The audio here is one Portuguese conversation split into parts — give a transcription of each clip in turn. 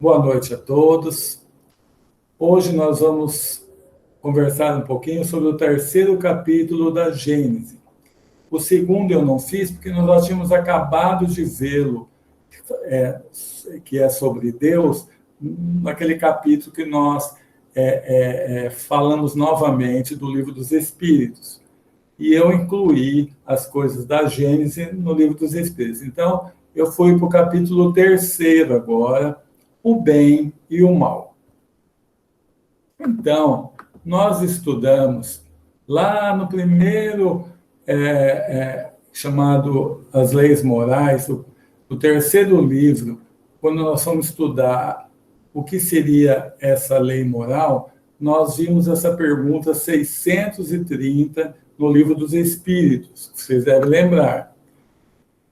Boa noite a todos. Hoje nós vamos conversar um pouquinho sobre o terceiro capítulo da Gênesis. O segundo eu não fiz porque nós já tínhamos acabado de vê-lo, que é sobre Deus, naquele capítulo que nós falamos novamente do Livro dos Espíritos. E eu incluí as coisas da Gênesis no Livro dos Espíritos. Então, eu fui para o capítulo terceiro agora, o bem e o mal. Então, nós estudamos lá no primeiro chamado As Leis Morais, o terceiro livro, quando nós fomos estudar o que seria essa lei moral, nós vimos essa pergunta 630 no Livro dos Espíritos, vocês devem lembrar.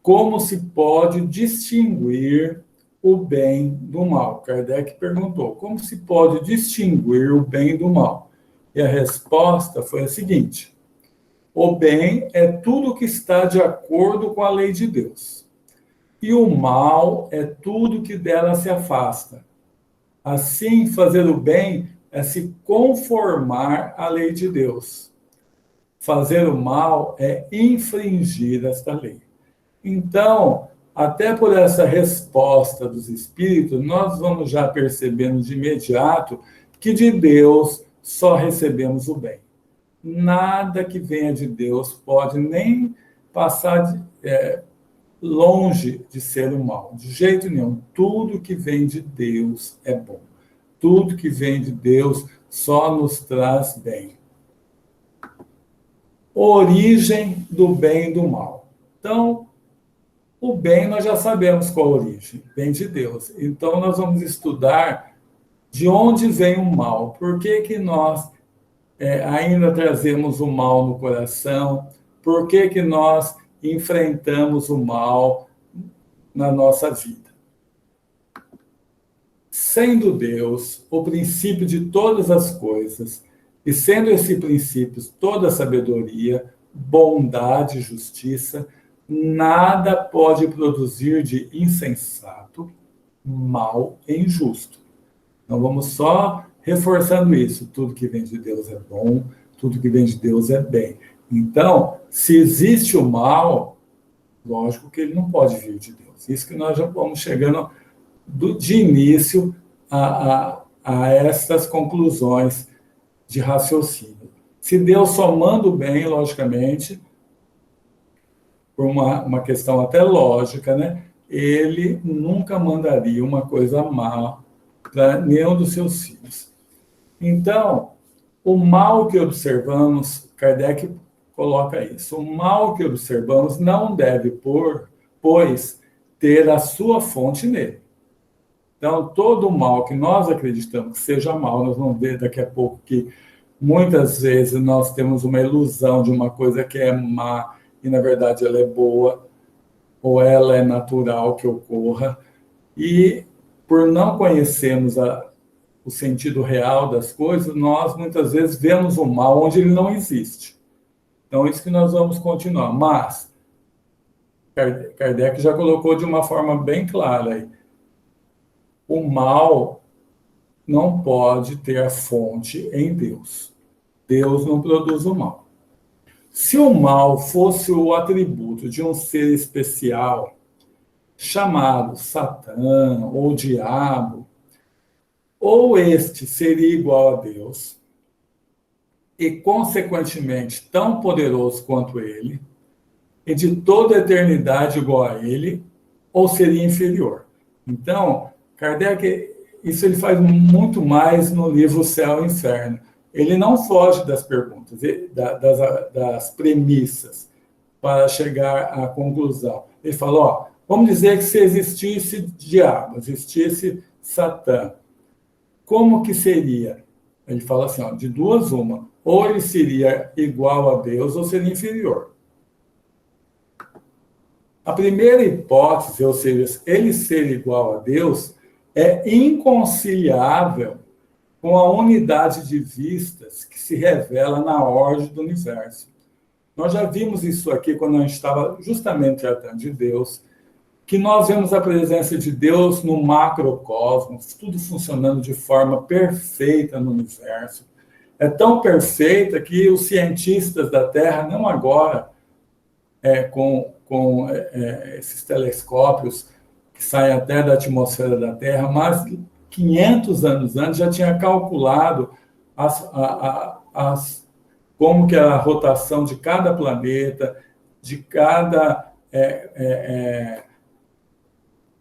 Como se pode distinguir o bem do mal? Kardec perguntou, como se pode distinguir o bem do mal? E a resposta foi a seguinte: o bem é tudo que está de acordo com a lei de Deus. E o mal é tudo que dela se afasta. Assim, fazer o bem é se conformar à lei de Deus. Fazer o mal é infringir esta lei. Então, até por essa resposta dos espíritos, nós vamos já percebendo de imediato que de Deus só recebemos o bem. Nada que venha de Deus pode nem passar longe de ser o mal, de jeito nenhum. Tudo que vem de Deus é bom. Tudo que vem de Deus só nos traz bem. Origem do bem e do mal. Então, o bem nós já sabemos qual a origem, vem de Deus. Então, nós vamos estudar de onde vem o mal. Por que nós ainda trazemos o mal no coração? Por que nós enfrentamos o mal na nossa vida? Sendo Deus o princípio de todas as coisas, e sendo esse princípio toda a sabedoria, bondade e justiça, nada pode produzir de insensato, mal e injusto. Então vamos só reforçando isso. Tudo que vem de Deus é bom, tudo que vem de Deus é bem. Então, se existe o mal, lógico que ele não pode vir de Deus. Isso que nós já vamos chegando de início a essas conclusões de raciocínio. Se Deus só manda o bem, logicamente, por uma questão até lógica, né? Ele nunca mandaria uma coisa má para nenhum dos seus filhos. Então, o mal que observamos, Kardec coloca isso, o mal que observamos não deve, pois, ter a sua fonte nele. Então, todo o mal que nós acreditamos que seja mal, nós vamos ver daqui a pouco que muitas vezes nós temos uma ilusão de uma coisa que é má e, na verdade, ela é boa, ou ela é natural que ocorra. E, por não conhecermos o sentido real das coisas, nós, muitas vezes, vemos o mal onde ele não existe. Então, isso que nós vamos continuar. Mas, Kardec já colocou de uma forma bem clara aí. O mal não pode ter a fonte em Deus. Deus não produz o mal. Se o mal fosse o atributo de um ser especial, chamado Satã ou Diabo, ou este seria igual a Deus, e consequentemente tão poderoso quanto ele, e de toda a eternidade igual a ele, ou seria inferior. Então, Kardec, isso ele faz muito mais no livro Céu e Inferno. Ele não foge das perguntas, das premissas, para chegar à conclusão. Ele falou, vamos dizer que se existisse diabo, existisse Satã, como que seria? Ele fala assim, de duas uma, ou ele seria igual a Deus ou seria inferior. A primeira hipótese, ou seja, ele ser igual a Deus, é inconciliável com a unidade de vistas que se revela na ordem do universo. Nós já vimos isso aqui quando a gente estava justamente tratando de Deus, que nós vemos a presença de Deus no macrocosmos, tudo funcionando de forma perfeita no universo. É tão perfeita que os cientistas da Terra, não agora, com esses telescópios que saem até da atmosfera da Terra, mas 500 anos antes já tinha calculado como que a rotação de cada planeta, de cada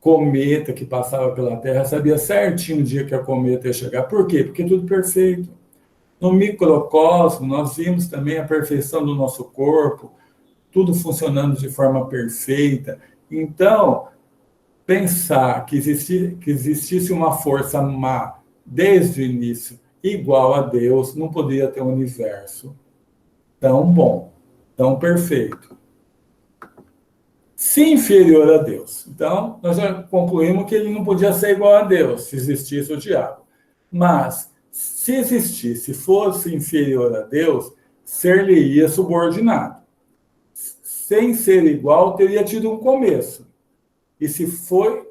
cometa que passava pela Terra, sabia certinho o dia que a cometa ia chegar. Por quê? Porque é tudo perfeito. No microcosmo, nós vimos também a perfeição do nosso corpo, tudo funcionando de forma perfeita. Então, pensar que existisse uma força má desde o início, igual a Deus, não poderia ter um universo tão bom, tão perfeito. Se inferior a Deus. Então, nós já concluímos que ele não podia ser igual a Deus, se existisse o diabo. Mas, se existisse, fosse inferior a Deus, ser-lhe-ia subordinado. Sem ser igual, teria tido um começo. E se foi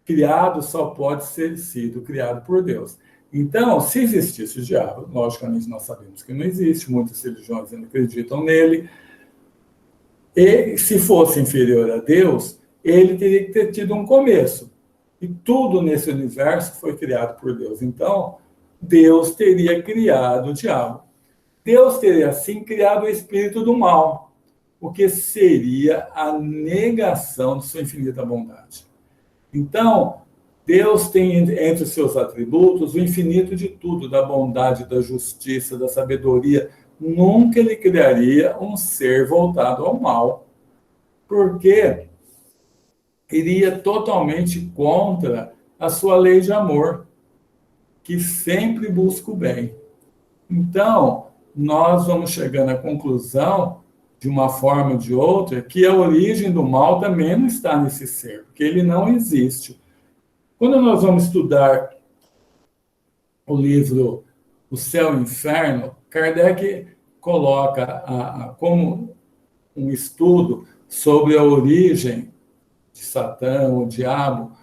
criado, só pode ser sido criado por Deus. Então, se existisse o diabo, logicamente nós sabemos que não existe, muitas religiões ainda acreditam nele, e se fosse inferior a Deus, ele teria que ter tido um começo. E tudo nesse universo foi criado por Deus. Então, Deus teria criado o diabo. Deus teria, assim, criado o espírito do mal, o que seria a negação de sua infinita bondade. Então, Deus tem entre os seus atributos o infinito de tudo, da bondade, da justiça, da sabedoria. Nunca ele criaria um ser voltado ao mal, porque iria totalmente contra a sua lei de amor, que sempre busca o bem. Então, nós vamos chegando à conclusão, de uma forma ou de outra, que a origem do mal também não está nesse ser, porque ele não existe. Quando nós vamos estudar o livro O Céu e o Inferno, Kardec coloca como um estudo sobre a origem de Satã, o diabo,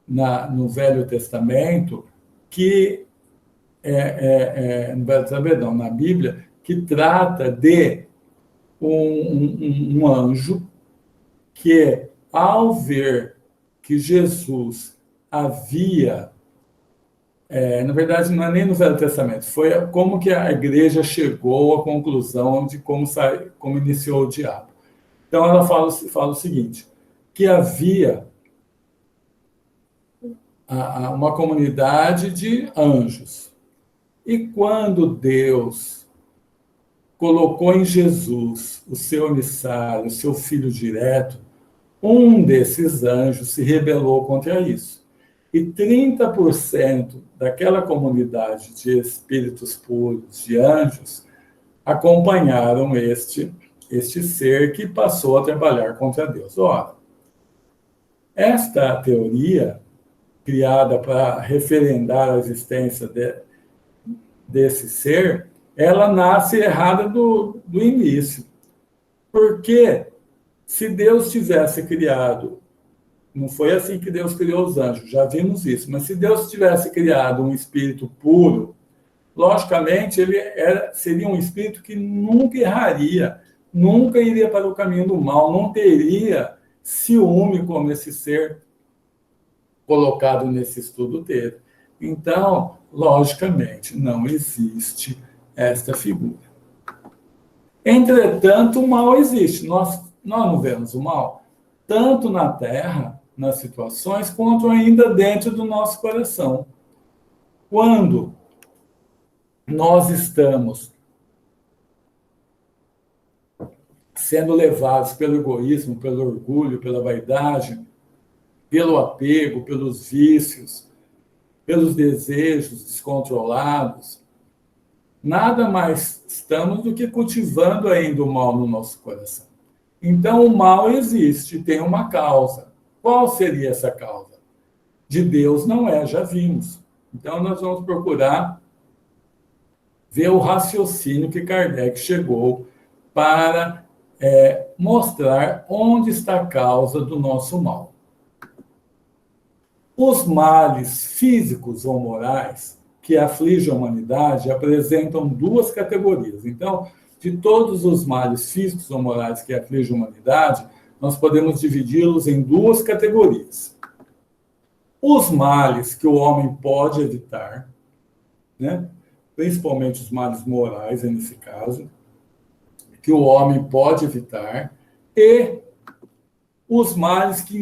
no Velho Testamento, que no Velho Testamento, não, na Bíblia, que trata de um anjo que, ao ver que Jesus havia... na verdade, não é nem no Velho Testamento, foi como que a igreja chegou à conclusão de como iniciou o diabo. Então, ela fala o seguinte, que havia uma comunidade de anjos. E quando Deus colocou em Jesus o seu emissário, o seu filho direto, um desses anjos se rebelou contra isso. E 30% daquela comunidade de espíritos puros, de anjos, acompanharam este ser que passou a trabalhar contra Deus. Ora, esta teoria, criada para referendar a existência desse ser, ela nasce errada do início. Porque se Deus tivesse criado, não foi assim que Deus criou os anjos, já vimos isso, mas se Deus tivesse criado um espírito puro, logicamente ele seria um espírito que nunca erraria, nunca iria para o caminho do mal, não teria ciúme como esse ser colocado nesse estudo teve. Então, logicamente, não existe esta figura. Entretanto, o mal existe. Nós não vemos o mal tanto na Terra, nas situações, quanto ainda dentro do nosso coração. Quando nós estamos sendo levados pelo egoísmo, pelo orgulho, pela vaidade, pelo apego, pelos vícios, pelos desejos descontrolados, nada mais estamos do que cultivando ainda o mal no nosso coração. Então, o mal existe, tem uma causa. Qual seria essa causa? De Deus não é, já vimos. Então, nós vamos procurar ver o raciocínio que Kardec chegou para mostrar onde está a causa do nosso mal. Os males físicos ou morais que afligem a humanidade apresentam duas categorias. Então, de todos os males físicos ou morais que afligem a humanidade, nós podemos dividi-los em duas categorias. Os males que o homem pode evitar, né? Principalmente os males morais, nesse caso, que o homem pode evitar, e os males que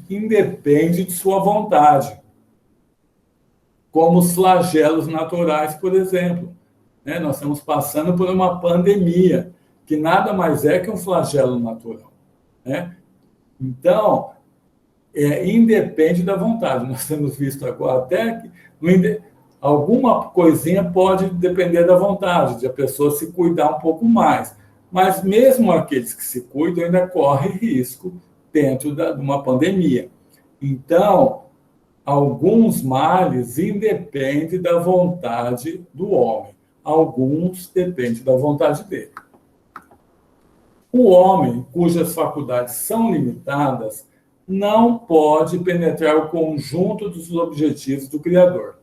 independem de sua vontade, como os flagelos naturais, por exemplo. Né? Nós estamos passando por uma pandemia, que nada mais é que um flagelo natural. Né? Então, independe da vontade. Nós temos visto agora até que alguma coisinha pode depender da vontade, de a pessoa se cuidar um pouco mais. Mas mesmo aqueles que se cuidam ainda correm risco dentro de uma pandemia. Então, alguns males independem da vontade do homem. Alguns dependem da vontade dele. O homem, cujas faculdades são limitadas, não pode penetrar o conjunto dos objetivos do Criador.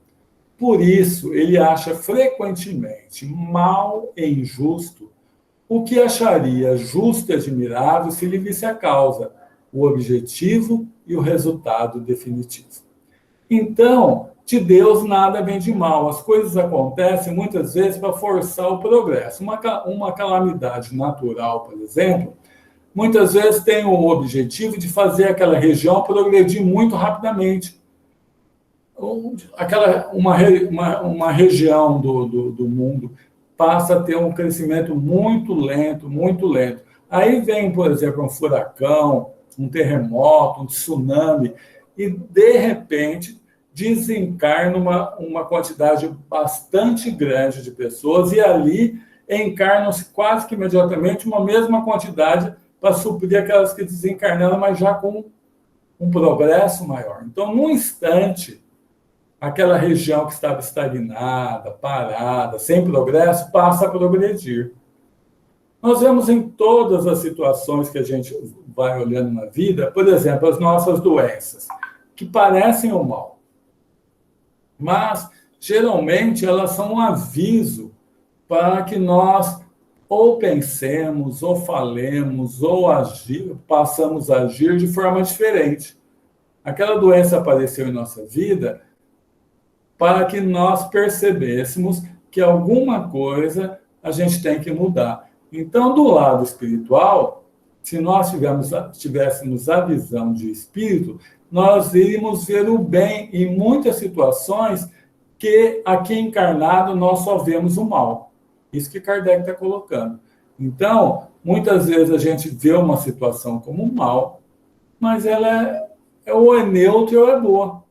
Por isso, ele acha frequentemente mal e injusto o que acharia justo e admirável se lhe visse a causa, o objetivo e o resultado definitivo. Então, de Deus nada vem de mal. As coisas acontecem muitas vezes para forçar o progresso. Uma calamidade natural, por exemplo, muitas vezes tem o objetivo de fazer aquela região progredir muito rapidamente. Uma região do mundo passa a ter um crescimento muito lento, muito lento. Aí vem, por exemplo, um furacão, um terremoto, um tsunami, e, de repente, desencarna uma quantidade bastante grande de pessoas, e ali encarnam-se quase que imediatamente uma mesma quantidade para suprir aquelas que desencarnaram, mas já com um progresso maior. Então, num instante, aquela região que estava estagnada, parada, sem progresso, passa a progredir. Nós vemos em todas as situações que a gente vai olhando na vida, por exemplo, as nossas doenças, que parecem um mal. Mas, geralmente, elas são um aviso para que nós ou pensemos, ou falemos, ou passamos a agir de forma diferente. Aquela doença apareceu em nossa vida para que nós percebêssemos que alguma coisa a gente tem que mudar. Então, do lado espiritual, se nós tivéssemos a visão de espírito, nós iríamos ver o bem em muitas situações que aqui encarnado nós só vemos o mal. Isso que Kardec está colocando. Então, muitas vezes a gente vê uma situação como mal, mas ela ou é neutra ou é boa.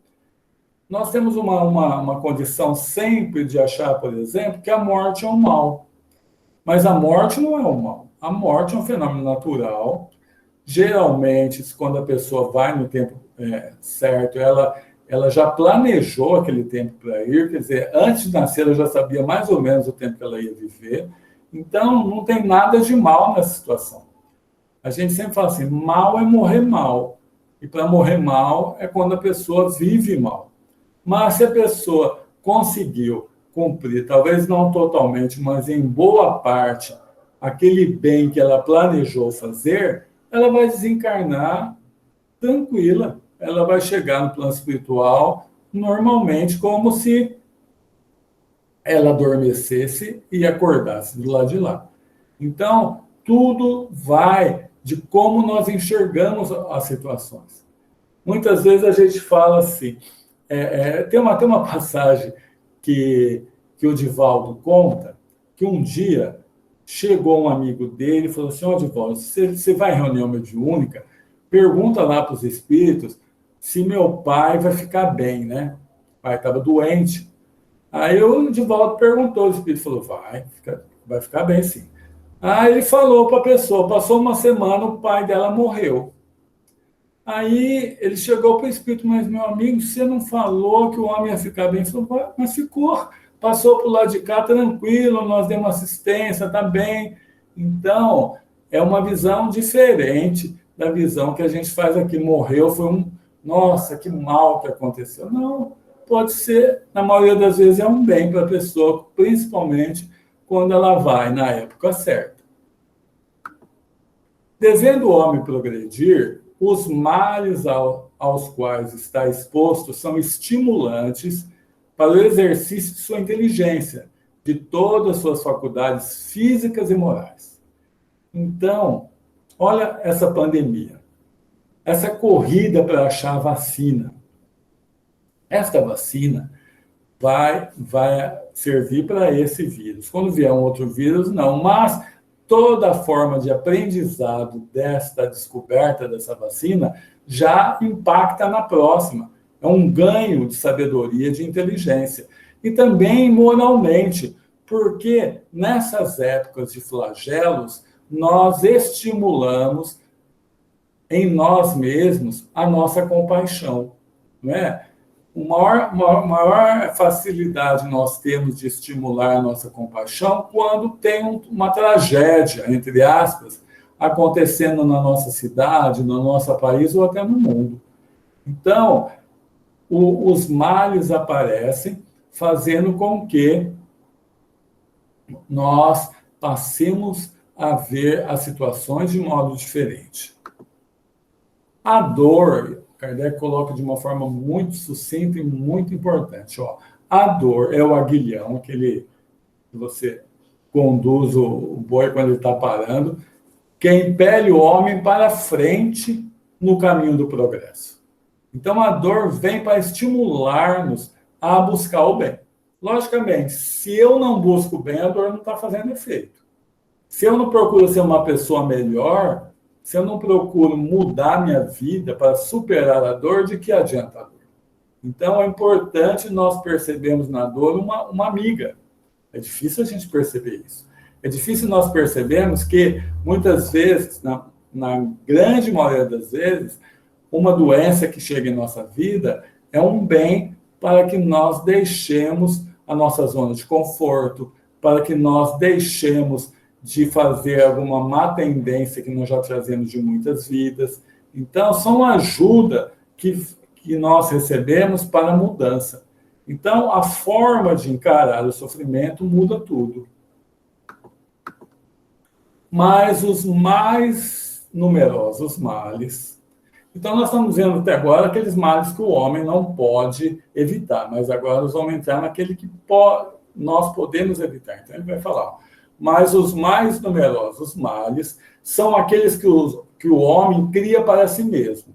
Nós temos uma condição sempre de achar, por exemplo, que a morte é um mal. Mas a morte não é um mal. A morte é um fenômeno natural. Geralmente, quando a pessoa vai no tempo certo, ela já planejou aquele tempo para ir, quer dizer, antes de nascer ela já sabia mais ou menos o tempo que ela ia viver. Então, não tem nada de mal nessa situação. A gente sempre fala assim, mal é morrer mal. E para morrer mal é quando a pessoa vive mal. Mas se a pessoa conseguiu cumprir, talvez não totalmente, mas em boa parte, aquele bem que ela planejou fazer, ela vai desencarnar tranquila. Ela vai chegar no plano espiritual normalmente, como se ela adormecesse e acordasse do lado de lá. Então, tudo vai de como nós enxergamos as situações. Muitas vezes a gente fala assim, tem uma passagem que o Divaldo conta, que um dia chegou um amigo dele e falou assim, Divaldo, você vai em reunião mediúnica, pergunta lá para os espíritos se meu pai vai ficar bem, né? O pai estava doente. Aí o Divaldo perguntou, o espírito falou, vai ficar bem sim. Aí ele falou para a pessoa, passou uma semana, o pai dela morreu. Aí ele chegou para o espírito, mas meu amigo, você não falou que o homem ia ficar bem? Ele falou, mas ficou, passou para o lado de cá tranquilo, nós demos assistência, está bem. Então, é uma visão diferente da visão que a gente faz aqui. Morreu, foi nossa, que mal que aconteceu. Não, pode ser, na maioria das vezes, é um bem para a pessoa, principalmente quando ela vai na época certa. Devendo o homem progredir, os males aos quais está exposto são estimulantes para o exercício de sua inteligência, de todas as suas faculdades físicas e morais. Então, olha essa pandemia, essa corrida para achar a vacina. Esta vacina vai servir para esse vírus. Quando vier um outro vírus, não. Mas toda a forma de aprendizado desta descoberta dessa vacina já impacta na próxima. É um ganho de sabedoria, de inteligência. E também moralmente, porque nessas épocas de flagelos, nós estimulamos em nós mesmos a nossa compaixão, não é? Maior facilidade nós temos de estimular a nossa compaixão quando tem uma tragédia, entre aspas, acontecendo na nossa cidade, no nosso país ou até no mundo. Então, os males aparecem fazendo com que nós passemos a ver as situações de modo diferente. A dor, Kardec coloca de uma forma muito sucinta e muito importante. Ó, a dor é o aguilhão, aquele que você conduz o boi quando ele está parando, que impele o homem para frente no caminho do progresso. Então, a dor vem para estimular-nos a buscar o bem. Logicamente, se eu não busco o bem, a dor não está fazendo efeito. Se eu não procuro ser uma pessoa melhor, se eu não procuro mudar minha vida para superar a dor, de que adianta a dor? Então, é importante nós percebermos na dor uma amiga. É difícil a gente perceber isso. É difícil nós percebermos que, muitas vezes, na grande maioria das vezes, uma doença que chega em nossa vida é um bem para que nós deixemos a nossa zona de conforto, para que nós deixemos de fazer alguma má tendência que nós já trazemos de muitas vidas. Então, são ajuda que nós recebemos para a mudança. Então, a forma de encarar o sofrimento muda tudo. Mas os mais numerosos males... Então, nós estamos vendo até agora aqueles males que o homem não pode evitar, mas agora nós vamos entrar naquele que nós podemos evitar. Então, ele vai falar, mas os mais numerosos males são aqueles que o homem cria para si mesmo,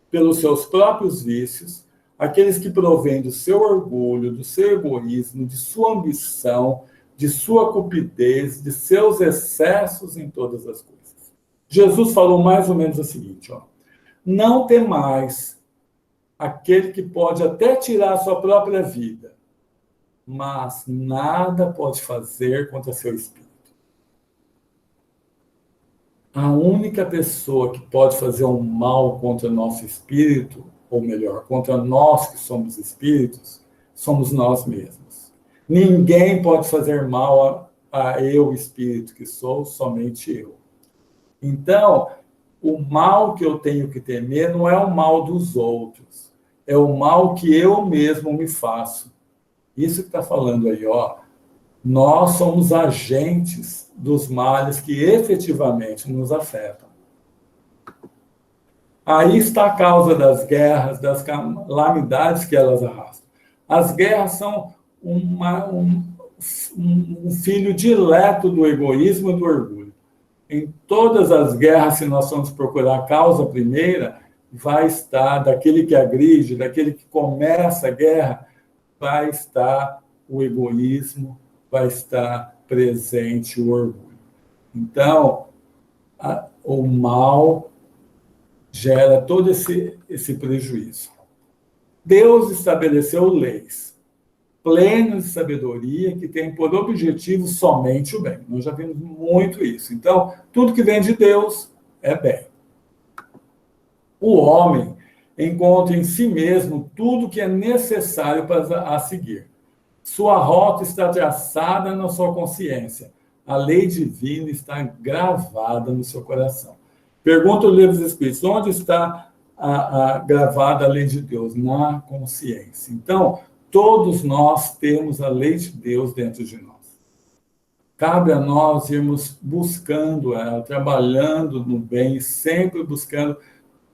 pelos seus próprios vícios, aqueles que provêm do seu orgulho, do seu egoísmo, de sua ambição, de sua cupidez, de seus excessos em todas as coisas. Jesus falou mais ou menos o seguinte, ó, não temais aquele que pode até tirar a sua própria vida, mas nada pode fazer contra seu espírito. A única pessoa que pode fazer um mal contra o nosso espírito, ou melhor, contra nós que somos espíritos, somos nós mesmos. Ninguém pode fazer mal a eu, espírito que sou, somente eu. Então, o mal que eu tenho que temer não é o mal dos outros, é o mal que eu mesmo me faço. Isso que está falando aí, ó. Nós somos agentes dos males que efetivamente nos afetam. Aí está a causa das guerras, das calamidades que elas arrastam. As guerras são um filho dileto do egoísmo e do orgulho. Em todas as guerras, se nós formos procurar a causa primeira, vai estar daquele que agride, daquele que começa a guerra, vai estar o egoísmo, vai estar presente o orgulho. Então, o mal gera todo esse prejuízo. Deus estabeleceu leis plenas de sabedoria que tem por objetivo somente o bem. Nós já vimos muito isso. Então, tudo que vem de Deus é bem. O homem encontra em si mesmo tudo que é necessário para a seguir. Sua rota está traçada na sua consciência. A lei divina está gravada no seu coração. Pergunta o Livro dos Espíritos, onde está gravada a lei de Deus na consciência. Então, todos nós temos a lei de Deus dentro de nós. Cabe a nós irmos buscando ela, trabalhando no bem, sempre buscando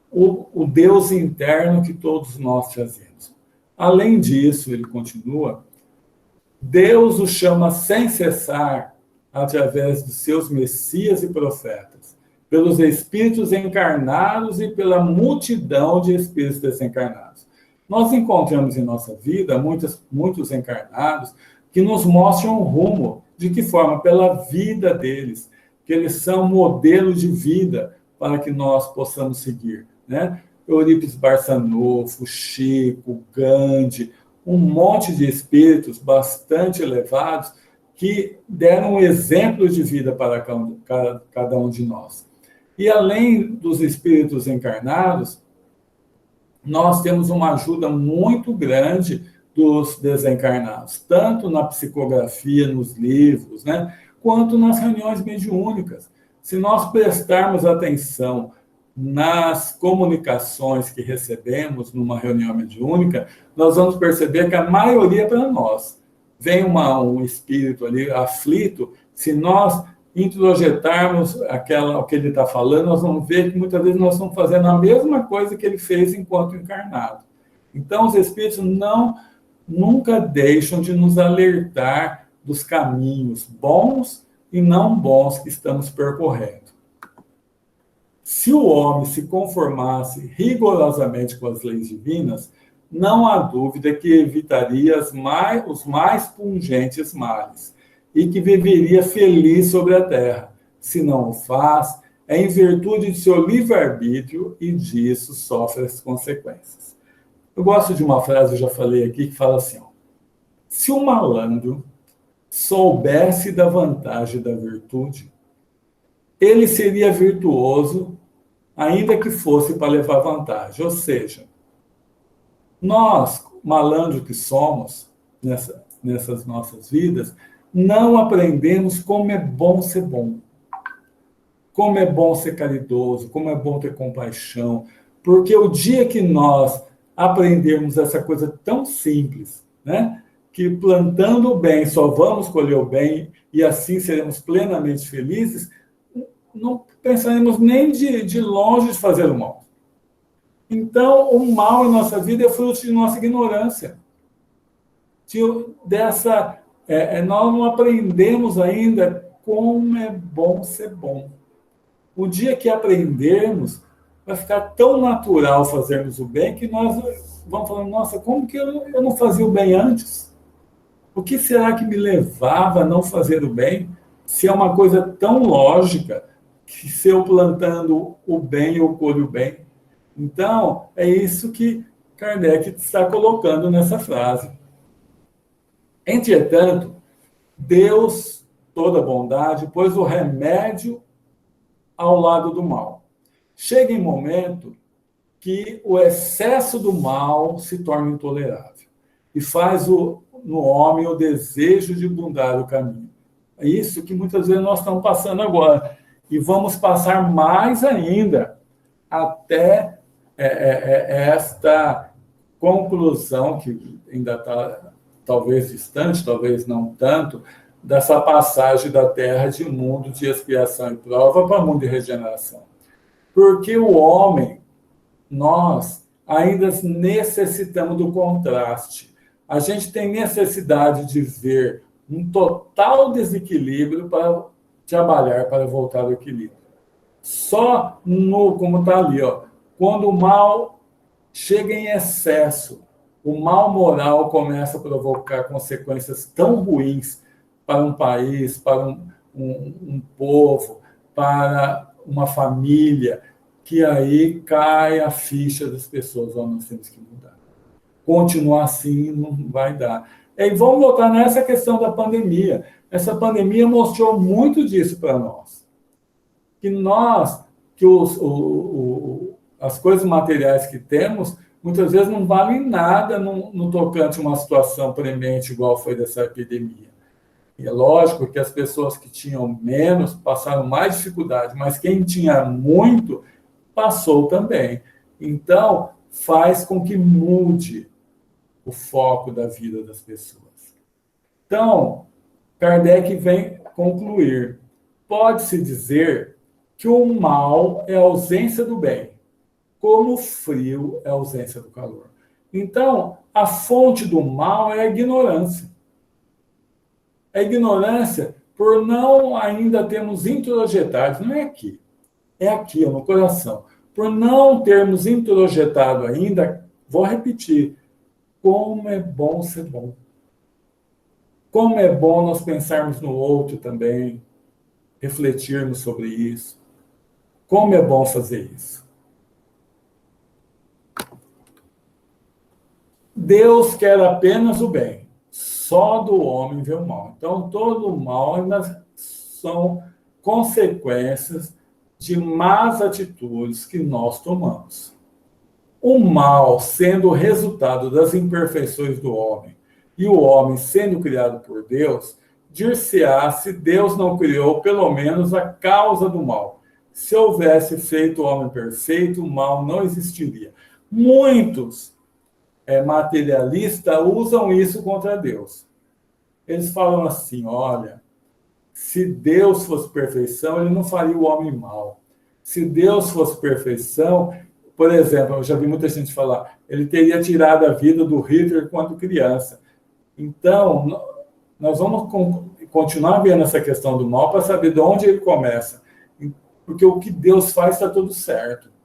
o Deus interno que todos nós trazemos. Além disso, ele continua, Deus o chama sem cessar através de seus messias e profetas, pelos espíritos encarnados e pela multidão de espíritos desencarnados. Nós encontramos em nossa vida muitos encarnados que nos mostram o rumo. De que forma? Pela vida deles, que eles são modelo de vida para que nós possamos seguir, né? Eurípides Barçanufo, Chico, Gandhi, um monte de espíritos bastante elevados que deram um exemplo de vida para cada um de nós. E além dos espíritos encarnados, nós temos uma ajuda muito grande dos desencarnados, tanto na psicografia, nos livros, né, quanto nas reuniões mediúnicas. Se nós prestarmos atenção nas comunicações que recebemos numa reunião mediúnica, nós vamos perceber que a maioria é para nós. Vem um espírito ali aflito, se nós introjetarmos o que ele está falando, nós vamos ver que muitas vezes nós estamos fazendo a mesma coisa que ele fez enquanto encarnado. Então, os espíritos nunca deixam de nos alertar dos caminhos bons e não bons que estamos percorrendo. Se o homem se conformasse rigorosamente com as leis divinas, não há dúvida que evitaria os mais pungentes males e que viveria feliz sobre a terra. Se não o faz, é em virtude de seu livre-arbítrio e disso sofre as consequências. Eu gosto de uma frase, eu já falei aqui, que fala assim, ó, se o malandro soubesse da vantagem da virtude, ele seria virtuoso, ainda que fosse para levar vantagem. Ou seja, nós, malandros que somos, nessas nossas vidas, não aprendemos como é bom ser bom, como é bom ser caridoso, como é bom ter compaixão, porque o dia que nós aprendermos essa coisa tão simples, né, que plantando o bem só vamos colher o bem e assim seremos plenamente felizes, não pensaremos nem de longe de fazer o mal. Então, o mal em nossa vida é fruto de nossa ignorância. Nós não aprendemos ainda como é bom ser bom. O dia que aprendermos, vai ficar tão natural fazermos o bem que nós vamos falando, nossa, como que eu não fazia o bem antes? O que será que me levava a não fazer o bem? Se é uma coisa tão lógica, que se eu plantando o bem, eu colho o bem. Então, é isso que Kardec está colocando nessa frase. Entretanto, Deus, toda bondade, pôs o remédio ao lado do mal. Chega em momento que o excesso do mal se torna intolerável e faz no homem o desejo de mudar o caminho. É isso que muitas vezes nós estamos passando agora. E vamos passar mais ainda até esta conclusão, que ainda está talvez distante, talvez não tanto, dessa passagem da Terra de mundo de expiação e prova para mundo de regeneração. Porque o homem, nós ainda necessitamos do contraste. A gente tem necessidade de ver um total desequilíbrio para trabalhar para voltar ao equilíbrio. Só como está ali, ó, quando o mal chega em excesso, o mal moral começa a provocar consequências tão ruins para um país, para um povo, para uma família, que aí cai a ficha das pessoas. Nós temos que mudar. Continuar assim não vai dar. E vamos voltar nessa questão da pandemia. Essa pandemia mostrou muito disso para nós. Que as coisas materiais que temos, muitas vezes não valem nada no tocante a uma situação premente igual foi dessa epidemia. E é lógico que as pessoas que tinham menos passaram mais dificuldade, mas quem tinha muito passou também. Então, faz com que mude o foco da vida das pessoas. Então, Kardec vem concluir: pode-se dizer que o mal é a ausência do bem, como o frio é a ausência do calor. Então, a fonte do mal é a ignorância. A ignorância por não ainda termos introjetado, não é aqui, é no coração. Por não termos introjetado ainda, vou repetir, como é bom ser bom. Como é bom nós pensarmos no outro também, refletirmos sobre isso. Como é bom fazer isso. Deus quer apenas o bem, só do homem vê o mal. Então, todo o mal ainda são consequências de más atitudes que nós tomamos. O mal sendo o resultado das imperfeições do homem e o homem sendo criado por Deus, dir-se-á se Deus não criou pelo menos a causa do mal. Se houvesse feito o homem perfeito, o mal não existiria. Muitos materialistas usam isso contra Deus. Eles falam assim, olha, se Deus fosse perfeição, ele não faria o homem mal. Se Deus fosse perfeição, por exemplo, eu já vi muita gente falar, ele teria tirado a vida do Hitler quando criança. Então, nós vamos continuar vendo essa questão do mal para saber de onde ele começa. Porque o que Deus faz está tudo certo.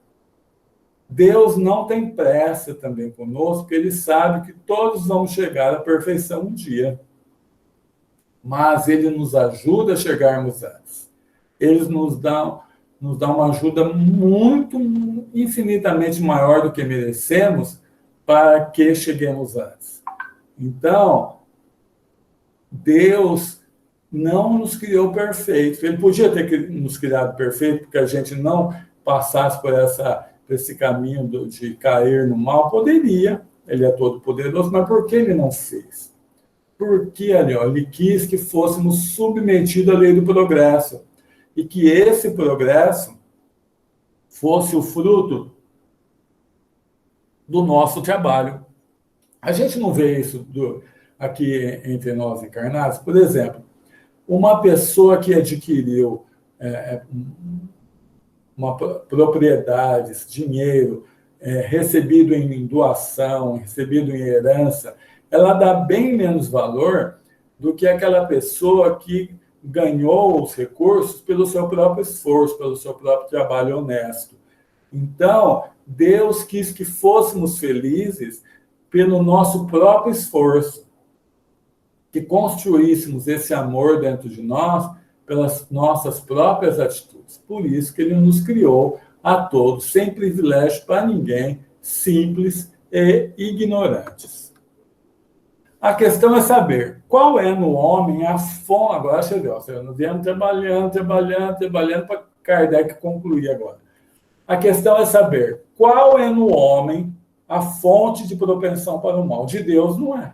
Deus não tem pressa também conosco, porque ele sabe que todos vamos chegar à perfeição um dia. Mas ele nos ajuda a chegarmos antes. Ele nos dá uma ajuda muito, infinitamente maior do que merecemos para que cheguemos antes. Então, Deus não nos criou perfeitos. Ele podia ter nos criado perfeito, porque a gente não passasse por esse caminho de cair no mal. Poderia, ele é todo poderoso, mas por que ele não fez? Porque ele quis que fôssemos submetidos à lei do progresso e que esse progresso fosse o fruto do nosso trabalho. A gente não vê isso aqui entre nós encarnados. Por exemplo, uma pessoa que adquiriu uma propriedade, dinheiro, recebido em doação, recebido em herança, ela dá bem menos valor do que aquela pessoa que ganhou os recursos pelo seu próprio esforço, pelo seu próprio trabalho honesto. Então, Deus quis que fôssemos felizes pelo nosso próprio esforço, que construíssemos esse amor dentro de nós pelas nossas próprias atitudes. Por isso que ele nos criou a todos, sem privilégio para ninguém, simples e ignorantes. A questão é saber qual é no homem a fonte. Agora você viu, nós viemos trabalhando para Kardec concluir agora. A questão é saber qual é no homem a fonte de propensão para o mal. De Deus não é.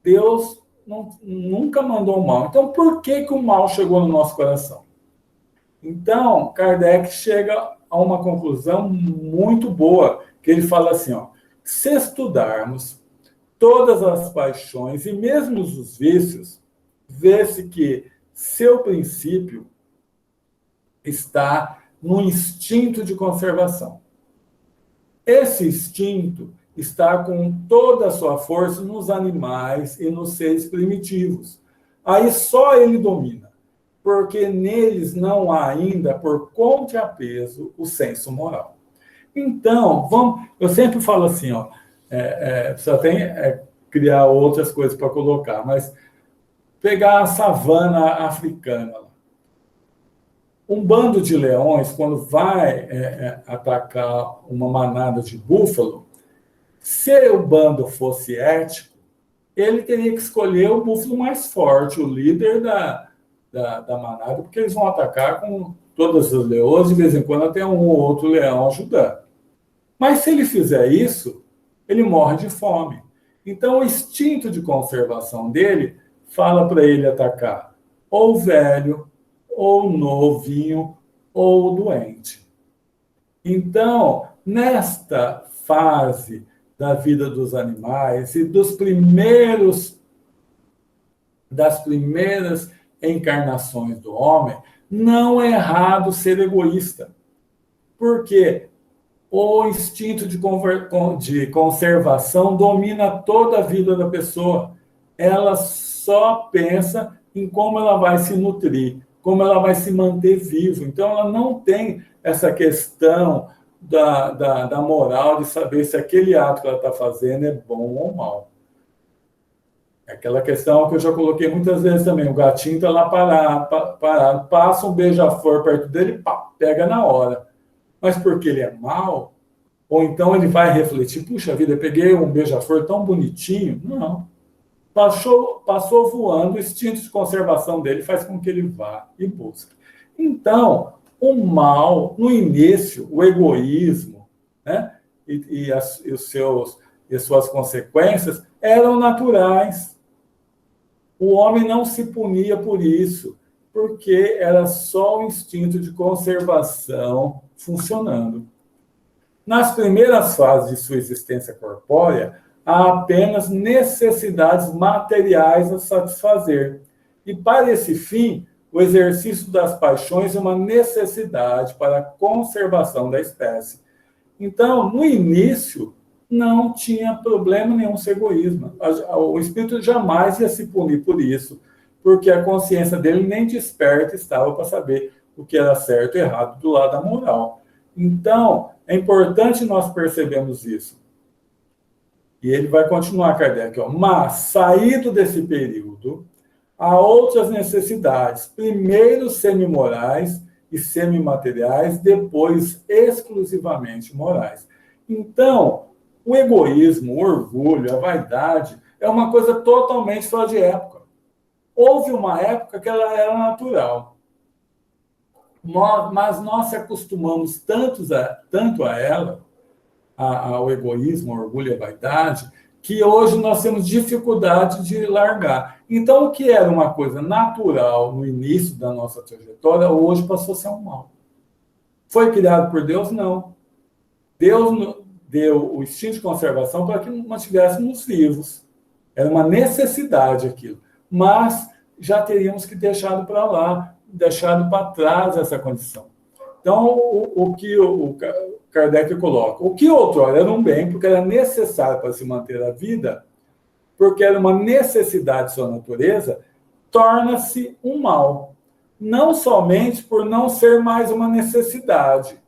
Deus nunca mandou o mal. Então, por que o mal chegou no nosso coração? Então, Kardec chega a uma conclusão muito boa, que ele fala assim, se estudarmos todas as paixões e mesmo os vícios, vê-se que seu princípio está no instinto de conservação. Esse instinto está com toda a sua força nos animais e nos seres primitivos. Aí só ele domina, porque neles não há ainda, por contrapeso, o senso moral. Então, eu sempre falo assim, só tem criar outras coisas para colocar, mas pegar a savana africana. Um bando de leões, quando vai atacar uma manada de búfalo, se o bando fosse ético, ele teria que escolher o búfalo mais forte, o líder da manada, porque eles vão atacar com todas as leões, de vez em quando até um ou outro leão ajudando. Mas se ele fizer isso, ele morre de fome. Então, o instinto de conservação dele fala para ele atacar ou velho, ou novinho, ou doente. Então, nesta fase da vida dos animais e das primeiras encarnações do homem, não é errado ser egoísta, porque o instinto de conservação domina toda a vida da pessoa. Ela só pensa em como ela vai se nutrir, como ela vai se manter viva. Então, ela não tem essa questão da moral de saber se aquele ato que ela está fazendo é bom ou mal. Aquela questão que eu já coloquei muitas vezes também. O gatinho está lá parado, passa um beija-flor perto dele, pá, pega na hora. Mas porque ele é mau? Ou então ele vai refletir, puxa vida, eu peguei um beija-flor tão bonitinho. Não. Passou voando, o instinto de conservação dele faz com que ele vá e busque. Então, o mal, no início, o egoísmo, né, e as suas consequências eram naturais. O homem não se punia por isso, porque era só o instinto de conservação funcionando. Nas primeiras fases de sua existência corpórea, há apenas necessidades materiais a satisfazer. E para esse fim, o exercício das paixões é uma necessidade para a conservação da espécie. Então, no início, não tinha problema nenhum ser egoísmo. O espírito jamais ia se punir por isso, porque a consciência dele nem desperta estava para saber o que era certo e errado do lado da moral. Então, é importante nós percebermos isso. E ele vai continuar, Kardec, mas, saído desse período, há outras necessidades, primeiro semimorais e semimateriais, depois exclusivamente morais. Então, o egoísmo, o orgulho, a vaidade, é uma coisa totalmente fora de época. Houve uma época que ela era natural. Mas nós se acostumamos tanto a ela, ao egoísmo, ao orgulho e à vaidade, que hoje nós temos dificuldade de largar. Então, o que era uma coisa natural no início da nossa trajetória, hoje passou a ser um mal. Foi criado por Deus? Não. Deus deu o instinto de conservação para que mantivéssemos vivos. Era uma necessidade aquilo. Mas já teríamos que deixado para lá, deixado para trás essa condição. Então, o que o Kardec coloca, o que outrora era um bem, porque era necessário para se manter a vida, porque era uma necessidade de sua natureza, torna-se um mal. Não somente por não ser mais uma necessidade,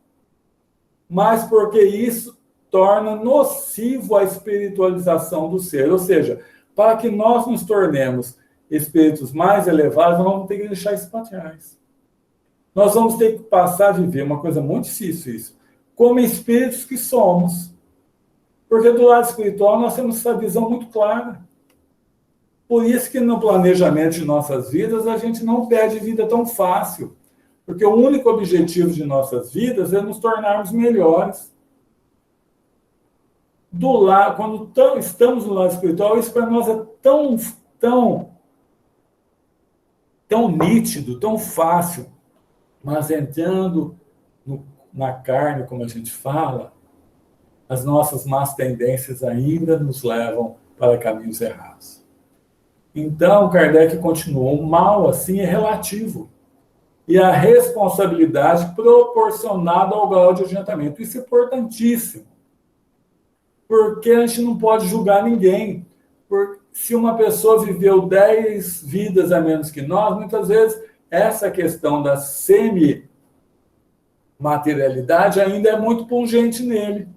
mas porque isso torna nocivo a espiritualização do ser. Ou seja, para que nós nos tornemos espíritos mais elevados, nós vamos ter que deixar isso para trás. Nós vamos ter que passar a viver uma coisa muito difícil isso, como espíritos que somos. Porque do lado espiritual nós temos essa visão muito clara. Por isso que no planejamento de nossas vidas a gente não perde vida tão fácil. Porque o único objetivo de nossas vidas é nos tornarmos melhores. Quando estamos no lado espiritual, isso para nós é tão nítido, tão fácil. Mas entrando na carne, como a gente fala, as nossas más tendências ainda nos levam para caminhos errados. Então, Kardec continuou, o mal assim é relativo. E a responsabilidade proporcionada ao grau de adiantamento. Isso é importantíssimo. Porque a gente não pode julgar ninguém. Se uma pessoa viveu 10 vidas a menos que nós, muitas vezes essa questão da semi-materialidade ainda é muito pungente nele.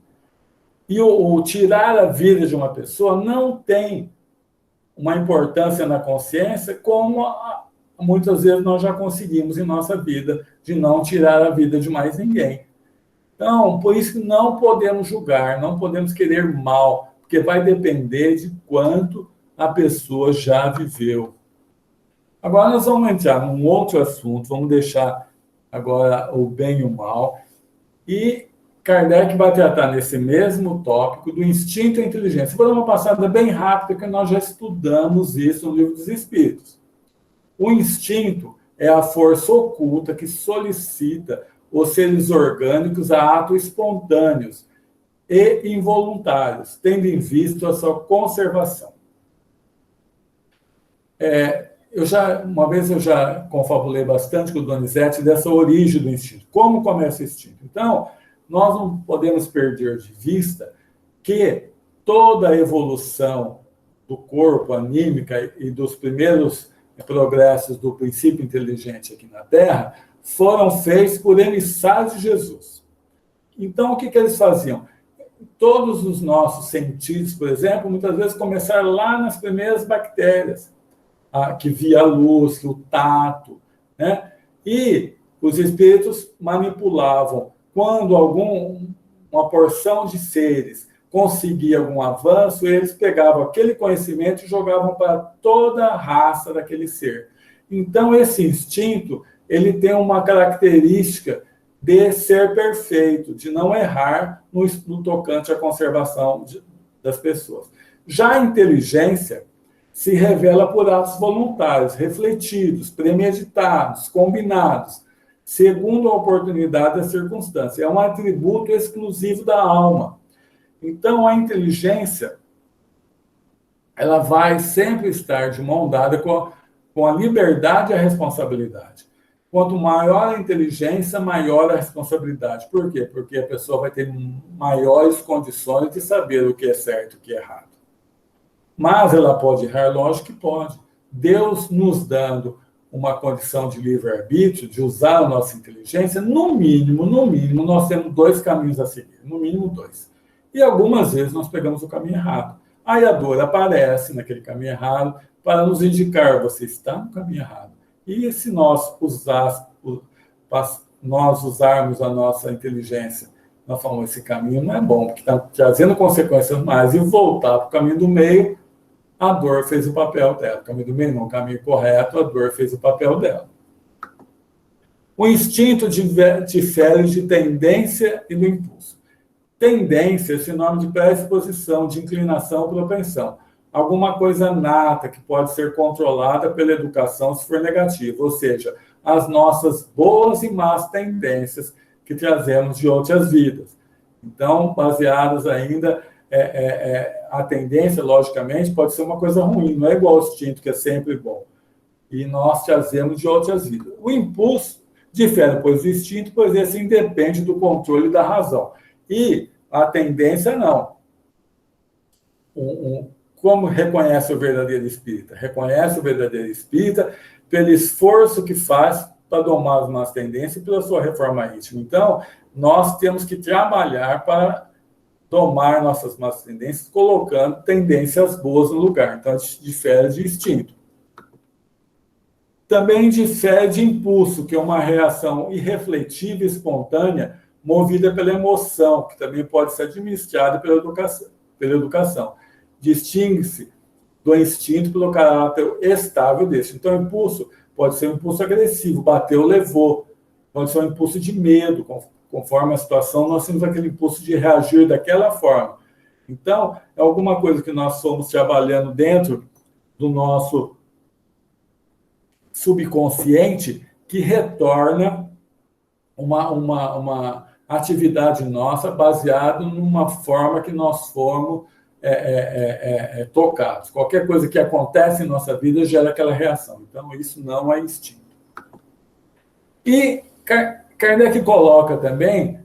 E o tirar a vida de uma pessoa não tem uma importância na consciência como muitas vezes nós já conseguimos em nossa vida, de não tirar a vida de mais ninguém. Então, por isso que não podemos julgar, não podemos querer mal, porque vai depender de quanto a pessoa já viveu. Agora nós vamos entrar num outro assunto, vamos deixar agora o bem e o mal, e Kardec vai tratar nesse mesmo tópico do instinto e a inteligência. Vou dar uma passada bem rápida, porque nós já estudamos isso no Livro dos Espíritos. O instinto é a força oculta que solicita os seres orgânicos a atos espontâneos e involuntários, tendo em vista a sua conservação. Uma vez eu já confabulei bastante com o Donizete dessa origem do instinto. Como começa o instinto? Então, nós não podemos perder de vista que toda a evolução do corpo anímica e dos primeiros progressos do princípio inteligente aqui na Terra foram feitos por emissários de Jesus. Então, o que eles faziam? Todos os nossos sentidos, por exemplo, muitas vezes começaram lá nas primeiras bactérias, que via a luz, o tato, né? E os espíritos manipulavam. Quando uma porção de seres conseguia algum avanço, eles pegavam aquele conhecimento e jogavam para toda a raça daquele ser. Então, esse instinto, ele tem uma característica de ser perfeito, de não errar no tocante à conservação das pessoas. Já a inteligência se revela por atos voluntários, refletidos, premeditados, combinados, segundo a oportunidade e a circunstância. É um atributo exclusivo da alma. Então, a inteligência, ela vai sempre estar de mão dada com a liberdade e a responsabilidade. Quanto maior a inteligência, maior a responsabilidade. Por quê? Porque a pessoa vai ter maiores condições de saber o que é certo e o que é errado. Mas ela pode errar? Lógico que pode. Deus nos dando uma condição de livre-arbítrio, de usar a nossa inteligência, no mínimo, nós temos 2 caminhos a seguir. No mínimo 2. E algumas vezes nós pegamos o caminho errado. Aí a dor aparece naquele caminho errado para nos indicar, você está no caminho errado. E se nós usarmos a nossa inteligência, nós falamos, esse caminho não é bom, porque está trazendo consequências mais, e voltar para o caminho do meio, a dor fez o papel dela. O caminho do meio não, o caminho correto, a dor fez o papel dela. O instinto difere de tendência e do impulso. Tendência é sinônimo de predisposição, de inclinação ou propensão. Alguma coisa nata que pode ser controlada pela educação se for negativa, ou seja, as nossas boas e más tendências que trazemos de outras vidas. Então, baseadas ainda, a tendência, logicamente, pode ser uma coisa ruim, não é igual ao instinto, que é sempre bom. E nós trazemos de outras vidas. O impulso difere, pois, do instinto, pois esse independe do controle da razão. E a tendência, não. Como reconhece o verdadeiro espírita? Reconhece o verdadeiro espírita pelo esforço que faz para domar as más tendências e pela sua reforma íntima. Então, nós temos que trabalhar para domar nossas más tendências, colocando tendências boas no lugar. Então, difere de instinto. Também difere de impulso, que é uma reação irrefletiva e espontânea, movida pela emoção, que também pode ser administrada pela educação. Distingue-se do instinto pelo caráter estável deste. Então, o impulso pode ser um impulso agressivo, bateu, levou. Pode ser um impulso de medo, conforme a situação, nós temos aquele impulso de reagir daquela forma. Então, é alguma coisa que nós fomos trabalhando dentro do nosso subconsciente que retorna uma atividade nossa baseada numa forma que nós fomos tocados. Qualquer coisa que acontece em nossa vida gera aquela reação. Então, isso não é instinto. E Kardec coloca também,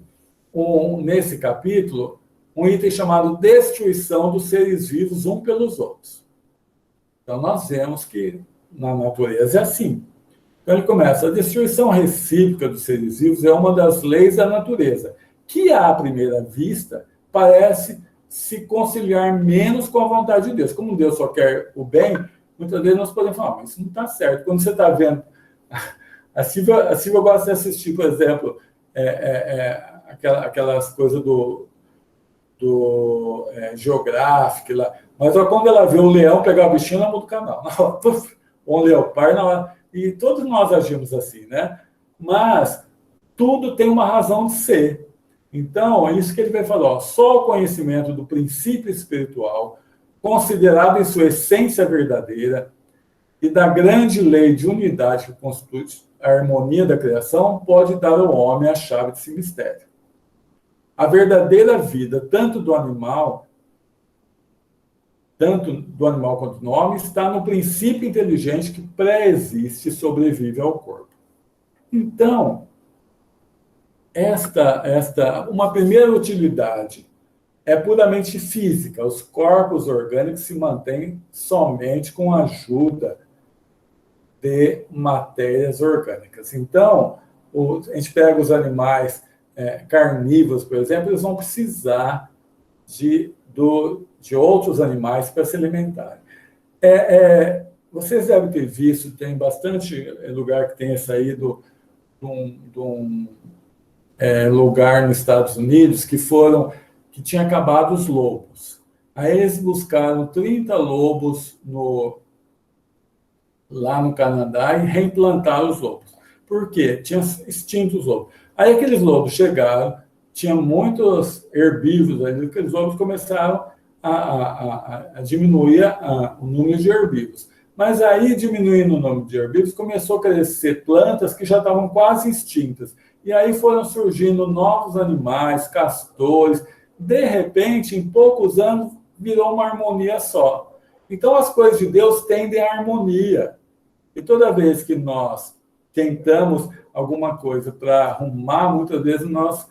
nesse capítulo, um item chamado destruição dos seres vivos uns pelos outros. Então, nós vemos que na natureza é assim. Então, ele começa, a destruição recíproca dos seres vivos é uma das leis da natureza, que, à primeira vista, parece se conciliar menos com a vontade de Deus. Como Deus só quer o bem, muitas vezes nós podemos falar, mas isso não está certo. Quando você está vendo... A Silvia gosta de assistir, por exemplo, aquelas coisas do Geográfico lá. Mas quando ela vê o leão pegar o bichinho, ela muda o canal. Ou um leopardo, e todos nós agimos assim, né? Mas tudo tem uma razão de ser. Então, é isso que ele vai falar. Só o conhecimento do princípio espiritual, considerado em sua essência verdadeira, e da grande lei de unidade que constitui a harmonia da criação, pode dar ao homem a chave desse mistério. A verdadeira vida, tanto do animal quanto do homem, está no princípio inteligente que pré-existe e sobrevive ao corpo. Então, uma primeira utilidade é puramente física. Os corpos orgânicos se mantêm somente com a ajuda de matérias orgânicas. Então, a gente pega os animais carnívoros, por exemplo, eles vão precisar de outros animais para se alimentarem. Vocês devem ter visto, tem bastante lugar que tem saído de um lugar nos Estados Unidos que tinha acabado os lobos. Aí eles buscaram 30 lobos lá no Canadá e reimplantaram os lobos. Por quê? Tinha extinto os lobos. Aí aqueles lobos chegaram, tinha muitos herbívoros ali, aqueles lobos começaram a diminuir o número de herbívoros. Mas aí, diminuindo o número de herbívoros, começou a crescer plantas que já estavam quase extintas. E aí foram surgindo novos animais, castores. De repente, em poucos anos, virou uma harmonia só. Então, as coisas de Deus tendem à harmonia. E toda vez que nós tentamos alguma coisa para arrumar, muitas vezes nós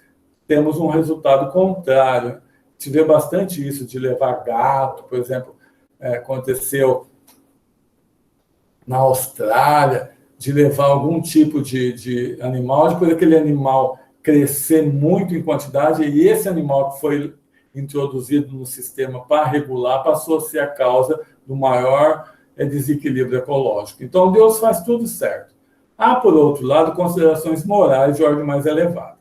temos um resultado contrário. A gente vê bastante isso, de levar gato, por exemplo, aconteceu na Austrália, de levar algum tipo de animal, depois aquele animal crescer muito em quantidade, e esse animal que foi introduzido no sistema para regular passou a ser a causa do maior desequilíbrio ecológico. Então, Deus faz tudo certo. Há, por outro lado, considerações morais de ordem mais elevada.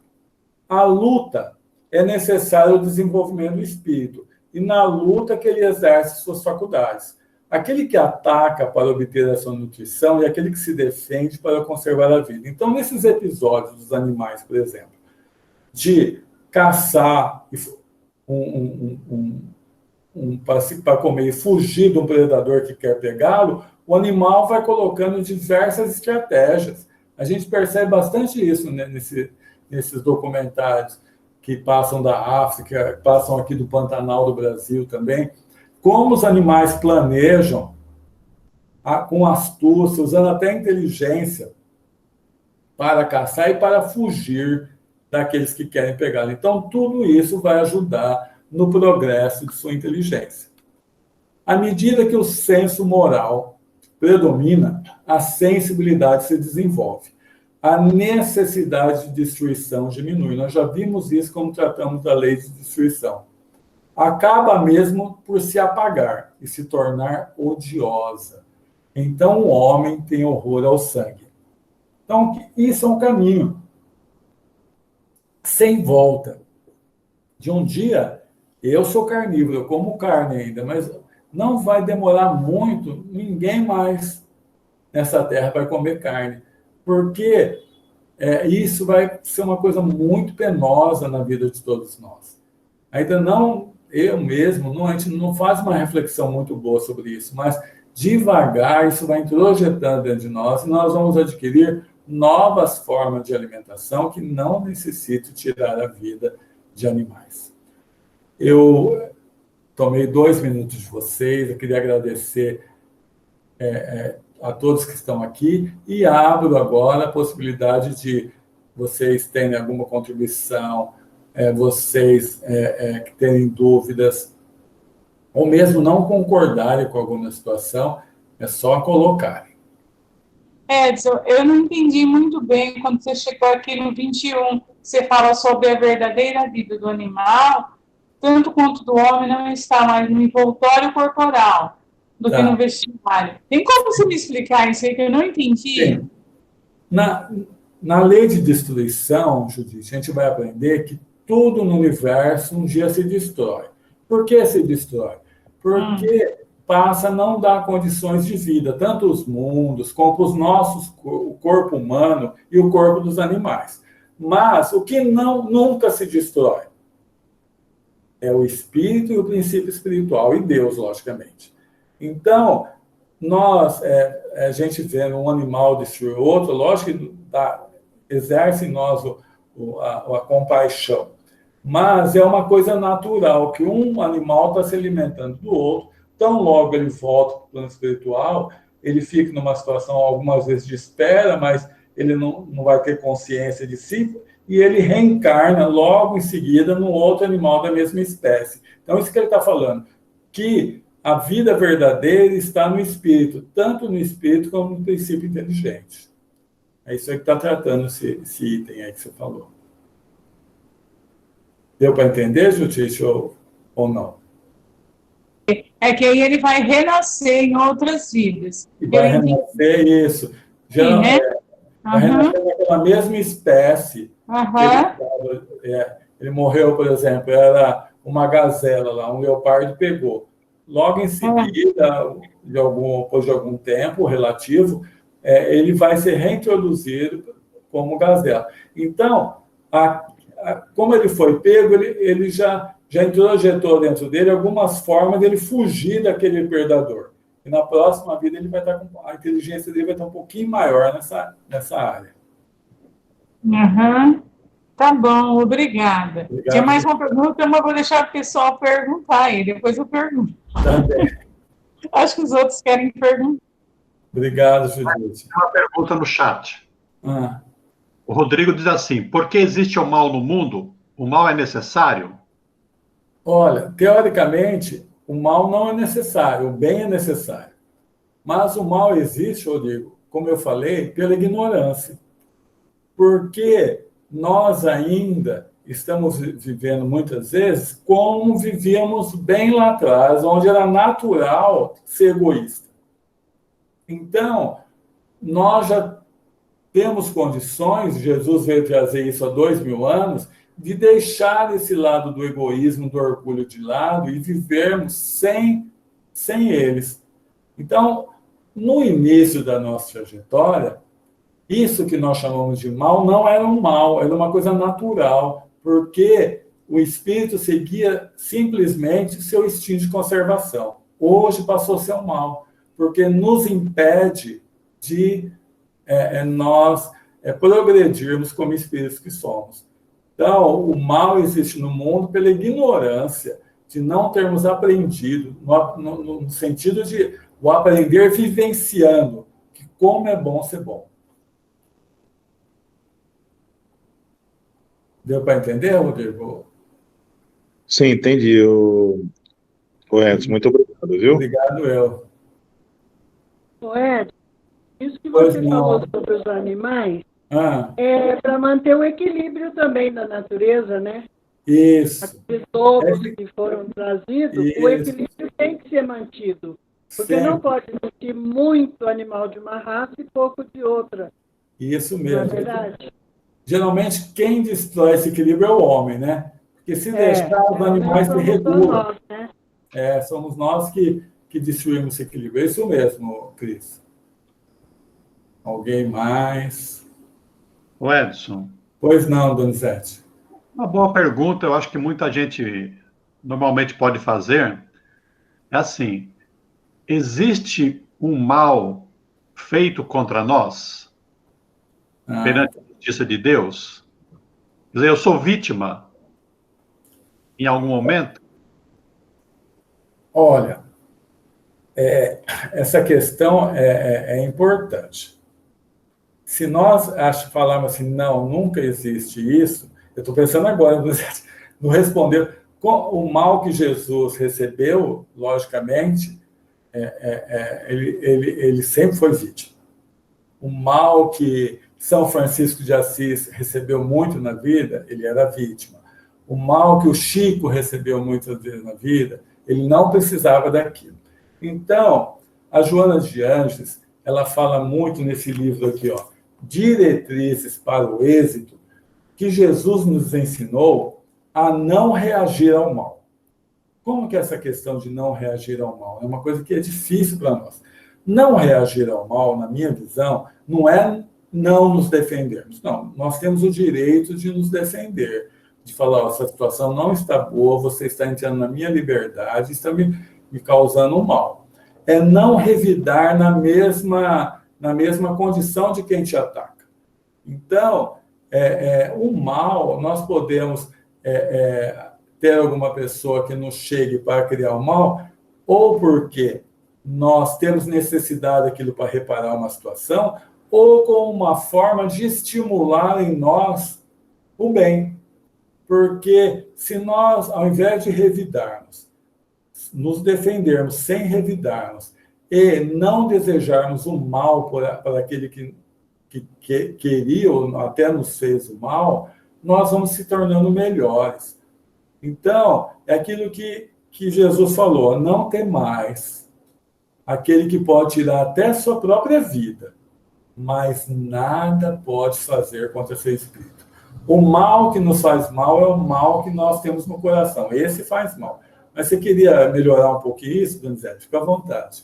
A luta é necessário o desenvolvimento do espírito, e na luta que ele exerce suas faculdades. Aquele que ataca para obter a sua nutrição e aquele que se defende para conservar a vida. Então, nesses episódios dos animais, por exemplo, de caçar para comer e fugir de um predador que quer pegá-lo, o animal vai colocando diversas estratégias. A gente percebe bastante isso, né, nesses documentários que passam da África, passam aqui do Pantanal do Brasil também, como os animais planejam com astúcia, usando até inteligência para caçar e para fugir daqueles que querem pegá-lo. Então, tudo isso vai ajudar no progresso de sua inteligência. À medida que o senso moral predomina, a sensibilidade se desenvolve. A necessidade de destruição diminui. Nós já vimos isso quando tratamos da lei de destruição. Acaba mesmo por se apagar e se tornar odiosa. Então, o homem tem horror ao sangue. Então, isso é um caminho sem volta. De um dia, eu sou carnívoro, eu como carne ainda, mas não vai demorar muito, ninguém mais nessa terra vai comer carne, porque isso vai ser uma coisa muito penosa na vida de todos nós. Ainda não, eu mesmo, a gente não faz uma reflexão muito boa sobre isso, mas devagar isso vai introjetando dentro de nós e nós vamos adquirir novas formas de alimentação que não necessitam tirar a vida de animais. Eu tomei 2 minutos de vocês, eu queria agradecer a todos que estão aqui e abro agora a possibilidade de vocês terem alguma contribuição, vocês que terem dúvidas, ou mesmo não concordarem com alguma situação, é só colocarem. Edson, eu não entendi muito bem quando você chegou aqui no 21, você fala sobre a verdadeira vida do animal, tanto quanto do homem não está mais no envoltório corporal do que no vestiário. Tem como você me explicar isso aí que eu não entendi? Sim. Na lei de destruição, Judite, a gente vai aprender que tudo no universo um dia se destrói. Por que se destrói? Porque passa a não dar condições de vida, tanto os mundos, como o corpo humano e o corpo dos animais. Mas o que nunca se destrói é o espírito e o princípio espiritual, e Deus, logicamente. Então, a gente vendo um animal destruir outro, lógico que exerce em nós a compaixão. Mas é uma coisa natural, que um animal está se alimentando do outro, tão logo ele volta para o plano espiritual, ele fica numa situação, algumas vezes, de espera, mas ele não vai ter consciência de si, e ele reencarna logo em seguida num outro animal da mesma espécie. Então, isso que ele está falando, que a vida verdadeira está no espírito, tanto no espírito como no princípio inteligente. É isso aí que está tratando esse item aí que você falou. Deu para entender, Judite, ou não? É que aí ele vai renascer em outras vidas. E vai renascer isso. Já, né? Vai renascer naquela mesma espécie. Ele morreu, por exemplo, era uma gazela lá, um leopardo pegou. Logo em seguida, depois de algum tempo relativo, ele vai ser reintroduzido como gazela. Então, como ele foi pego, ele já introjetou dentro dele algumas formas de ele fugir daquele predador. E na próxima vida ele vai estar a inteligência dele vai estar um pouquinho maior nessa área. Tá bom, obrigada. Obrigado. Tinha mais uma pergunta, mas vou deixar o pessoal perguntar e depois eu pergunto. Também. Acho que os outros querem perguntar. Obrigado, Judite. Tem uma pergunta no chat. Ah. O Rodrigo diz assim: por que existe o mal no mundo? O mal é necessário? Olha, teoricamente, o mal não é necessário, o bem é necessário. Mas o mal existe, Rodrigo, como eu falei, pela ignorância. Porque nós ainda estamos vivendo, muitas vezes, como vivíamos bem lá atrás, onde era natural ser egoísta. Então, nós já temos condições, Jesus veio trazer isso há 2000 anos, de deixar esse lado do egoísmo, do orgulho de lado e vivermos sem eles. Então, no início da nossa trajetória, isso que nós chamamos de mal não era um mal, era uma coisa natural, porque o espírito seguia simplesmente o seu instinto de conservação. Hoje passou a ser um mal, porque nos impede de nós progredirmos como espíritos que somos. Então, o mal existe no mundo pela ignorância de não termos aprendido, no sentido de o aprender vivenciando, que como é bom ser bom. Deu para entender, Rodrigo? Sim, entendi. Edson, muito obrigado, viu? Obrigado, eu. Edson, isso que você falou sobre os animais é para manter o equilíbrio também da natureza, né? Isso. Aqueles lobos que foram trazidos, o equilíbrio tem que ser mantido. Porque não pode existir muito animal de uma raça e pouco de outra. Isso mesmo. Não é verdade? Geralmente, quem destrói esse equilíbrio é o homem, né? Porque se deixar os animais se regulam. Né? Somos nós que destruímos esse equilíbrio. É isso mesmo, Cris. Alguém mais? O Edson. Pois não, Donizete. Uma boa pergunta, eu acho que muita gente normalmente pode fazer. É assim: existe um mal feito contra nós perante a justiça de Deus? Quer dizer, eu sou vítima em algum momento? Olha, essa questão é importante. Se nós falarmos assim, não, nunca existe isso, eu estou pensando agora, não responder. O mal que Jesus recebeu, logicamente, ele sempre foi vítima. O mal que São Francisco de Assis recebeu muito na vida, ele era vítima. O mal que o Chico recebeu muitas vezes na vida, ele não precisava daquilo. Então, a Joana de Ângeles, ela fala muito nesse livro aqui, ó, Diretrizes para o Êxito, que Jesus nos ensinou a não reagir ao mal. Como que é essa questão de não reagir ao mal? É uma coisa que é difícil para nós. Não reagir ao mal, na minha visão, não é não nos defendermos. Não, nós temos o direito de nos defender, de falar, essa situação não está boa, você está entrando na minha liberdade, está me causando um mal. é não revidar na mesma condição de quem te ataca. Então, o mal, nós podemos ter alguma pessoa que nos chegue para criar o mal, ou porque nós temos necessidade daquilo para reparar uma situação, ou com uma forma de estimular em nós o bem. Porque se nós, ao invés de revidarmos, nos defendermos sem revidarmos e não desejarmos o mal para aquele que queria ou até nos fez o mal, nós vamos se tornando melhores. Então, é aquilo que Jesus falou, não temais aquele que pode tirar até sua própria vida, mas nada pode fazer contra seu espírito. O mal que nos faz mal é o mal que nós temos no coração. Esse faz mal. Mas você queria melhorar um pouquinho isso, Donizete? Fica à vontade.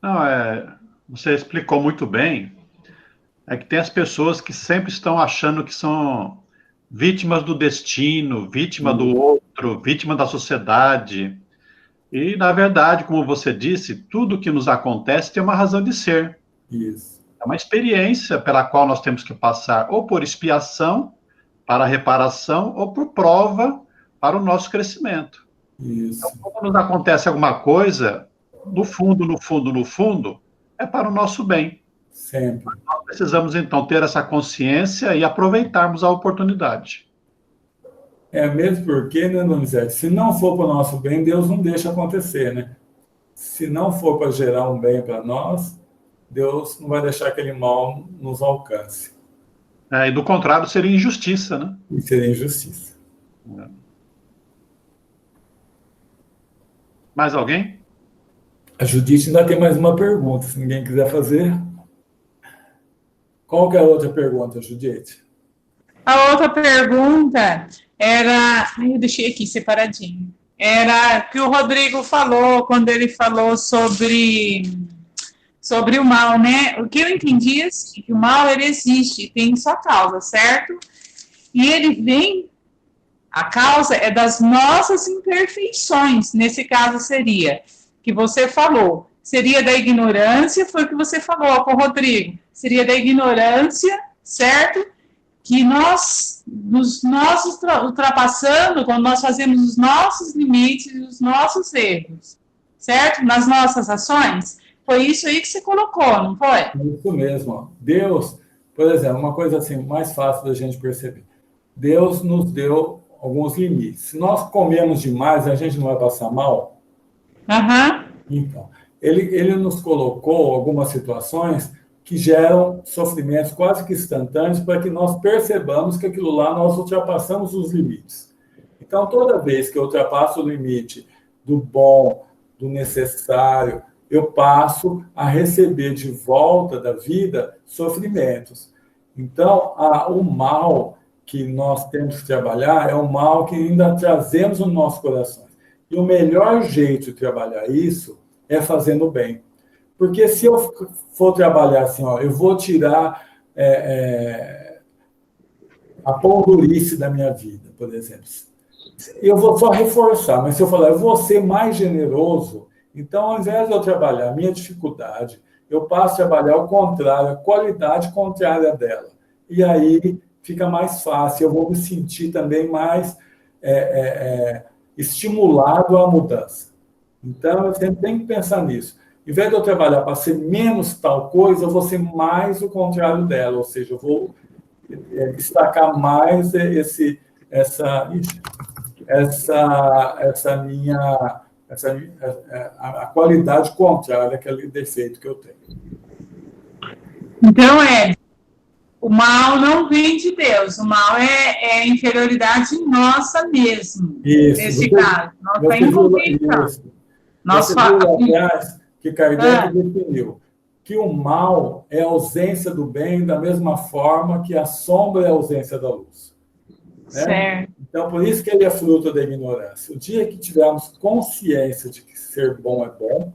Não, você explicou muito bem. É que tem as pessoas que sempre estão achando que são vítimas do destino, vítima do outro, vítima da sociedade. E, na verdade, como você disse, tudo que nos acontece tem uma razão de ser. Isso. É uma experiência pela qual nós temos que passar ou por expiação, para reparação, ou por prova para o nosso crescimento. Isso. Então, quando nos acontece alguma coisa, no fundo, é para o nosso bem. Sempre. Nós precisamos, então, ter essa consciência e aproveitarmos a oportunidade. Mesmo porque, né, Donizete, se não for para o nosso bem, Deus não deixa acontecer, né? Se não for para gerar um bem para nós, Deus não vai deixar aquele mal nos alcance. E do contrário, seria injustiça, né? E seria injustiça. Mais alguém? A Judite ainda tem mais uma pergunta, se ninguém quiser fazer. Qual que é a outra pergunta, Judite? A outra pergunta era... eu deixei aqui separadinho. Era que o Rodrigo falou, quando ele falou sobre o mal, né? O que eu entendi é assim, que o mal, ele existe, tem sua causa, certo? E ele vem, a causa é das nossas imperfeições, nesse caso seria, que você falou, seria da ignorância, foi o que você falou com o Rodrigo, seria da ignorância, certo? Que nós, ultrapassando, quando nós fazemos os nossos limites, os nossos erros, certo? Nas nossas ações. Foi isso aí que você colocou, não foi? Isso mesmo. Deus, por exemplo, uma coisa assim mais fácil da gente perceber. Deus nos deu alguns limites. Se nós comemos demais, a gente não vai passar mal? Então, ele nos colocou algumas situações que geram sofrimentos quase que instantâneos para que nós percebamos que aquilo lá nós ultrapassamos os limites. Então, toda vez que eu ultrapasso o limite do bom, do necessário, eu passo a receber de volta da vida sofrimentos. Então, o mal que nós temos que trabalhar é o mal que ainda trazemos no nosso coração. E o melhor jeito de trabalhar isso é fazendo o bem. Porque se eu for trabalhar assim, eu vou tirar a pondurice da minha vida, por exemplo. Eu vou só reforçar, mas se eu falar, eu vou ser mais generoso, então, ao invés de eu trabalhar a minha dificuldade, eu passo a trabalhar o contrário, a qualidade contrária dela. E aí fica mais fácil, eu vou me sentir também mais estimulado à mudança. Então, eu sempre tenho que pensar nisso. Em vez de eu trabalhar para ser menos tal coisa, eu vou ser mais o contrário dela, ou seja, eu vou destacar mais a qualidade contrária àquele defeito que eu tenho. Então, o mal não vem de Deus, o mal é inferioridade nossa mesmo. Isso, nesse caso. Nossa incompreensão. Você viu atrás que Kardec definiu que o mal é a ausência do bem da mesma forma que a sombra é a ausência da luz. Né? Certo. Então, por isso que ele é fruto da ignorância. O dia que tivermos consciência de que ser bom é bom,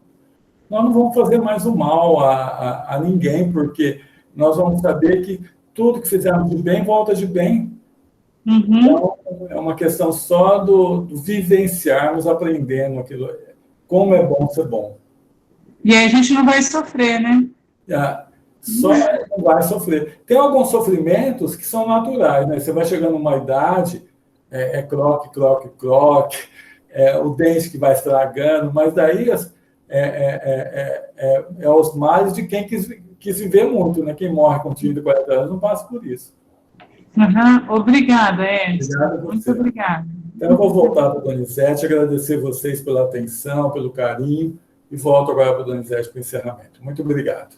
nós não vamos fazer mais o mal a ninguém, porque nós vamos saber que tudo que fizermos de bem volta de bem. Então, é uma questão só do vivenciarmos, aprendendo aquilo, como é bom ser bom. E aí a gente não vai sofrer, né? Só não vai sofrer. Tem alguns sofrimentos que são naturais, né? Você vai chegando numa idade, croque, croque, croque, o dente que vai estragando, mas daí é os males de quem quis viver muito, né? Quem morre com 30, 40 anos não passa por isso. Obrigada, Edson. Obrigado. Muito obrigada. Então, eu vou voltar para a Donizete, agradecer vocês pela atenção, pelo carinho, e volto agora para a Donizete para o encerramento. Muito obrigado.